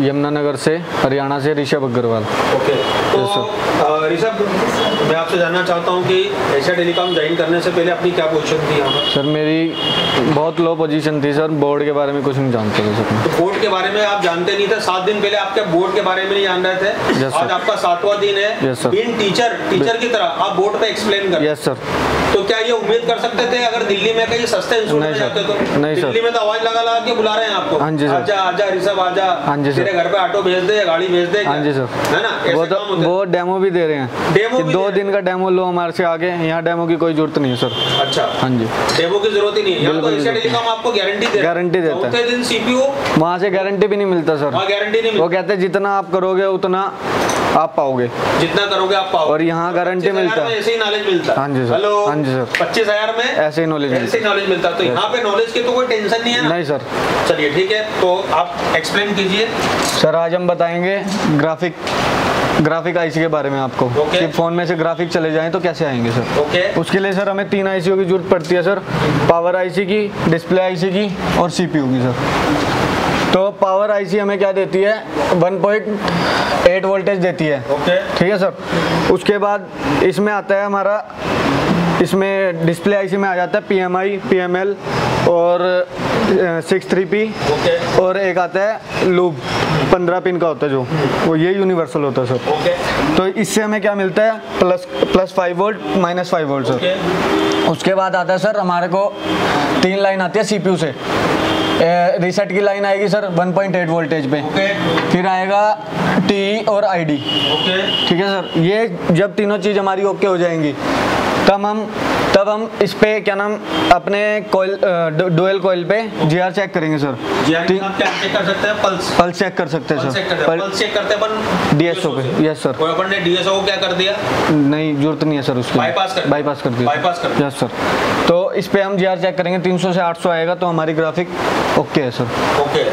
यमुनानगर से, हरियाणा से ऋषभ अग्रवाल। ओके, तो ऋषभ, मैं आपसे जानना चाहता हूँ कि एशिया टेलीकॉम ज्वाइन करने से पहले अपनी क्या पोजीशन थी यहाँ पर? सर मेरी बहुत लो पोजीशन थी सर, बोर्ड के बारे में कुछ नहीं जानते थे सर। तो बोर्ड के बारे में आप जानते नहीं थे, 7 दिन पहले आपके बोर्ड के बारे में नहीं जान रहे थे। आज आपका 7वां दिन है। बीइंग टीचर की तरह आप बोर्ड पे एक्सप्लेन कर। Yes sir. तो क्या ये उम्मीद कर सकते थे अगर दिल्ली में कहीं सस्ते इंस्टीट्यूट में जाते तो? नहीं सर। दिल्ली में तो आवाज लगा के बुला रहे हैं आपको। हाँ जी सर। आजा आजा ऋषभ आजा। हाँ जी सर। तेरे घर पे ऑटो भेज दे, गाड़ी भेज दे। हाँ जी सर। है ना? वो डेमो भी दे रहे हैं। डेमो कि 2 दिन का डेमो लो हमारे से आगे। यहाँ डेमो की कोई जरूरत नहीं है सर। अच्छा। हाँ जी, डेमो की जरूरत ही नहीं है। यहाँ तो एशिया टेलीकॉम आपको गारंटी देता है। चौथे दिन सीपीयू, वहाँ से गारंटी भी नहीं मिलता सर। गारंटी नहीं मिलता। वो कहते हैं जितना आप करोगे उतना आप पाओगे, जितना करोगे आप पाओगे। और यहाँ गारंटी मिलता है। ऐसे ही नॉलेज मिलता है। हाँ जी सर। हेलो। हाँ जी सर। 25,000 में ऐसे ही नॉलेज मिलता है। तो यहाँ पे नॉलेज की तो कोई टेंशन नहीं है ना? नहीं सर। चलिए ठीक है, तो आप एक्सप्लेन कीजिए सर। आज हम बताएंगे ग्राफिक आईसी के बारे में आपको। कि फोन में से ग्राफिक चले जाएं तो कैसे आएंगे सर। उसके लिए सर हमें 3 आईसीओ की जरूरत पड़ती है सर। पावर आईसी की, डिस्प्ले आईसी की और सीपीयू की सर। तो पावर आईसी हमें क्या देती है? 1.8 वोल्टेज देती है। ठीक है सर। उसके बाद इसमें आता है हमारा, इसमें डिस्प्ले आईसी में आ जाता है PMI, PML और 63P और एक आता है लूप 15 पिन का होता है जो, वो ये यूनिवर्सल होता है सर। तो इससे हमें क्या मिलता है? Plus 5 volt, -5 volt sir. उसके बाद आता है सर हमारे को 3 लाइन आती है CPU से। रीसेट की लाइन आएगी सर 1.8 वोल्टेज पे। फिर आएगा TE और ID। ठीक है सर। ये जब तीनों चीज़ हमारी ओके हो जाएंगी तब हम इस पे क्या नाम अपने कोयल डुअल कोयल पे GR चेक करेंगे सर। GR क्या चेक कर सकते हैं? पल्स चेक कर सकते हैं सर। पल्स चेक करते हैं DSO पे। Yes sir. अपन ने DSO को क्या कर दिया? नहीं, जरूरत नहीं है सर उसकी। बाईपास कर दिया। Yes sir. तो इस पे हम GR चेक करेंगे, 300 से 800 आएगा तो हमारी ग्राफिक ओके है सर। ओके,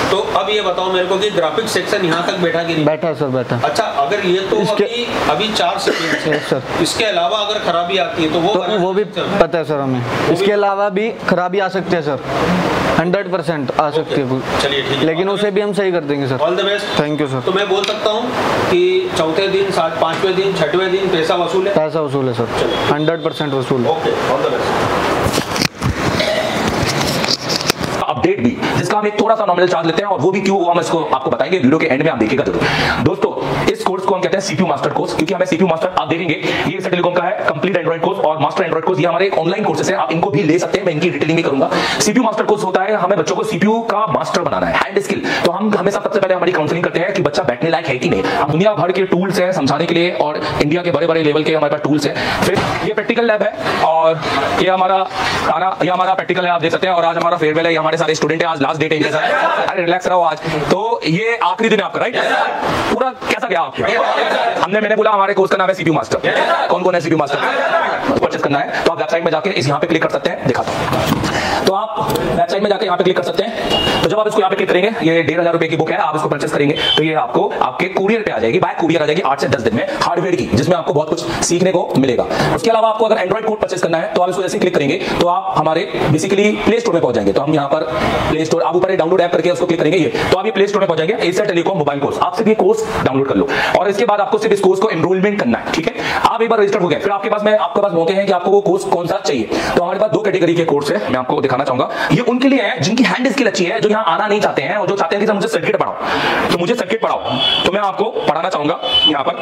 तो अब ये बताओ मेरे को कि ग्राफिक सेक्शन यहाँ तक बैठा कि नहीं? बैठा है सर, बैठा। अच्छा, अगर ये तो अभी 4 सेकंड है सर। इसके अलावा अगर खराबी आती है तो वो भी पता है सर हमें। इसके अलावा भी खराबी आ सकती है सर, 100% आ सकती है। चलिए ठीक है, लेकिन उसे भी हम सही कर देंगे sir. All the best. Thank you sir. तो मैं बोल सकता हूँ कि चौथे दिन, 5वें दिन, 6वें दिन पैसा वसूल है? पैसा वसूल है सर, 100% वसूल है। Okay, all the best. Update भी, जिसका हम एक थोड़ा सा नॉमिनल चार्ज लेते हैं, और वो भी क्यों, वो हम इसको आपको बताएंगे वीडियो के एंड में, आप देखिएगा जरूर। दोस्तों, इस कोर्स को हम कहते हैं CPU मास्टर कोर्स, क्योंकि हमें CPU मास्टर, आप देखेंगे ये एशिया टेलीकॉम का है कंप्लीट एंड्रॉइड कोर्स और मास्टर एंड्रॉइड कोर्स। ये हमारे ऑनलाइन कोर्सेस है, आप इनको भी ले सकते हैं, मैं इनकी डिटेलिंग भी करूंगा। CPU मास्टर कोर्स होता है, हमें बच्चों को CPU का मास्टर बनाना है, हैंड स्किल। तो हम हमेशा सबसे पहले हमारी काउंसलिंग करते हैं कि बच्चा बैठने लायक है कि नहीं। हम दुनिया भर के टूल्स हैं समझाने के लिए, और इंडिया के बड़े बड़े लेवल के हमारे पास टूल्स हैं। फिर ये प्रैक्टिकल लैब है, और ये हमारा प्रैक्टिकल है, आप देख सकते हैं। और आज हमारा फेयरवेल है, हमारे सारे स्टूडेंट है, आज लास्ट डेट है इनके साथ। अरे रिलैक्स रहो आज, तो ये आखिरी दिन है आपका, राइट? पूरा कैसा गया आपको? मैंने बोला हमारे कोर्स का नाम है CPU मास्टर। कौन कौन है CPU मास्टर? परचेस करना है तो आप वेबसाइट में जाके इस यहाँ पे क्लिक कर सकते हैं, दिखाता हूं। तो आप वेबसाइट में जाके यहाँ पे क्लिक कर सकते हैं। तो जब आप इसको यहाँ पे क्लिक करेंगे, ये 1,500 रुपए की बुक है, आप इसको परचेस करेंगे तो ये आपको आपके कुरियर पे आ जाएगी, बाय कुरियर आ जाएगी 8 से 10 दिन में, हार्डवेयर की, जिसमें आपको बहुत कुछ सीखने को मिलेगा। उसके अलावा आपको अगर एंड्रॉइड कोड परचेस करना है तो आप इसको जैसे क्लिक करेंगे तो आप हमारे बेसिकली प्ले स्टोर में पहुंच जाएंगे। तो हम यहाँ पर प्ले स्टोर, आप ऊपर डाउनलोड ऐप करके उसको क्लिक करेंगे, ये तो आप ये प्ले स्टोर में पहुंच जाएंगे, एशिया टेलीकॉम मोबाइल कोर्स। आप सिर्फ ये कोर्स डाउनलोड कर लो, और इसके बाद आपको सिर्फ इस कोर्स को एनरोलमेंट करना है। ठीक है, आप एक बार रजिस्टर हो गए, फिर आपके पास मौके हैं कि आपको वो कोर्स कौन सा चाहिए। तो हमारे पास 2 कैटेगरी के कोर्स है, मैं आपको दिखाना चाहूंगा। ये उनके लिए है जिनकी हैंड स्किल अच्छी है, जो यहाँ आना नहीं चाहते हैं, और जो चाहते हैं कि सर मुझे सर्किट पढ़ाओ, तो मुझे सर्किट पढ़ाओ, तो मैं आपको पढ़ाना चाहूंगा यहाँ पर।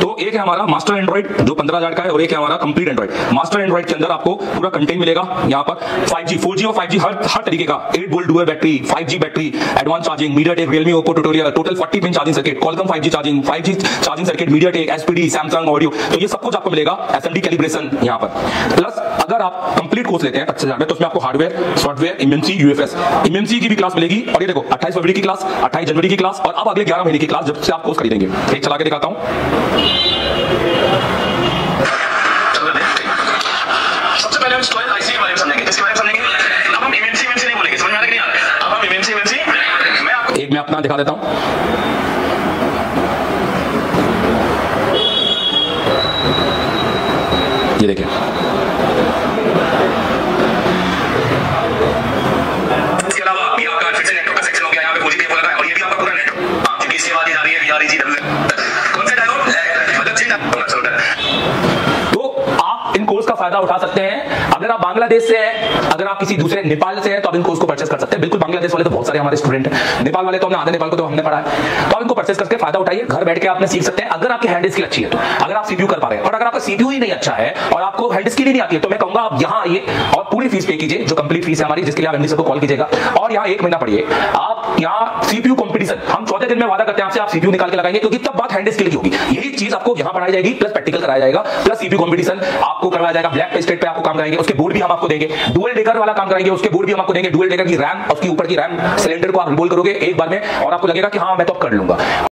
तो एक है हमारा मास्टर एंड्रॉइड जो 15,000 का है, और एक है हमारा कंप्लीट एंड्रॉइड। मास्टर एंड्रॉइड के अंदर आपको पूरा कंटेंट मिलेगा यहाँ पर, 5G, 4G और 5G हर तरीके का, 8 volt dual battery, 5G battery, advance charging, MediaTek, Realme, Oppo tutorial, total 40 pin charging circuit, Qualcomm 5G charging, 5G charging circuit, MediaTek, SPD, Samsung audio, तो ये सब कुछ आपको मिलेगा। SMD कैलिब्रेशन यहाँ पर। प्लस अगर आप कंप्लीट कोर्स लेते हैं 25,000 में, तो उसमें आपको hardware, software, MMC, UFS, MMC की भी क्लास मिलेगी। और ये देखो 28 फरवरी की क्लास, 28 जनवरी की क्लास, और अब अगले 11 महीने की क्लास जब से आप कोर्स खरीदेंगे। एक चला के दिखाता हूं। सबसे पहले हम स्टोरेज आईसी के बारे में समझेंगे, इसके बारे में समझेंगे। अब हम MMC नहीं बोलेंगे, समझ में आ रहा है कि नहीं आ रहा है? अब हम MMC मैं आपको एक अपना दिखा देता हूं। ये देखिए, इसके अलावा ये आपका फिर से नेटवर्क का सेक्शन हो गया, यहाँ पे 4G केबल लगा है, और ये भी आपका पूरा नेटवर्क उठा सकते हैं। अगर आप बांग्लादेश से हैं, अगर आप किसी दूसरे नेपाल से हैं, तो आप इन कोर्स को परचेस कर सकते हैं। बिल्कुल बांग्लादेश वाले तो बहुत सारे हमारे स्टूडेंट हैं, नेपाल वाले तो हमने आधे नेपाल को तो हमने पढ़ा है, तो आप इनको परचेस करके फायदा उठाइए। घर बैठ के आपने सीख सकते हैं अगर आपकी हैंड स्किल अच्छी है तो, अगर आप सीपीयू कर पा रहे हैं। और अगर आपका सीपीयू ही नहीं अच्छा है और आपको हैंड स्किल ही नहीं आती है, तो मैं कहूंगा आप यहां आइए और पूरी फीस पे कीजिए, जो कंप्लीट फीस है हमारी, जिसके लिए आप एमडी सर को कॉल कीजिएगा और यहां 1 महीना पढ़िए। आप यहां सीपीयू कंपटीशन, हम 14 दिन में वादा करते हैं आपसे, आप सीपीयू निकाल के लगाएंगे, क्योंकि तब बात हैंड स्किल की होगी। यही चीज आपको यहां पढ़ाई जाएगी, प्लस प्रैक्टिकल कराया जाएगा, प्लस सीपीयू कंपटीशन आपको करवाया जाएगा। ब्लैक पे स्टेट पे आपको काम कराएंगे, उसके बोर्ड भी हम आपको देंगे। डुअल डेकर वाला काम कराएंगे, उसके बोर्ड भी हम आपको देंगे। डुअल डेकर की रैम, उसके ऊपर की रैम सिलेंडर को आप रिवॉल्व करोगे एक बार में और आपको लगेगा कि हां मैं तो अब कर लूंगा।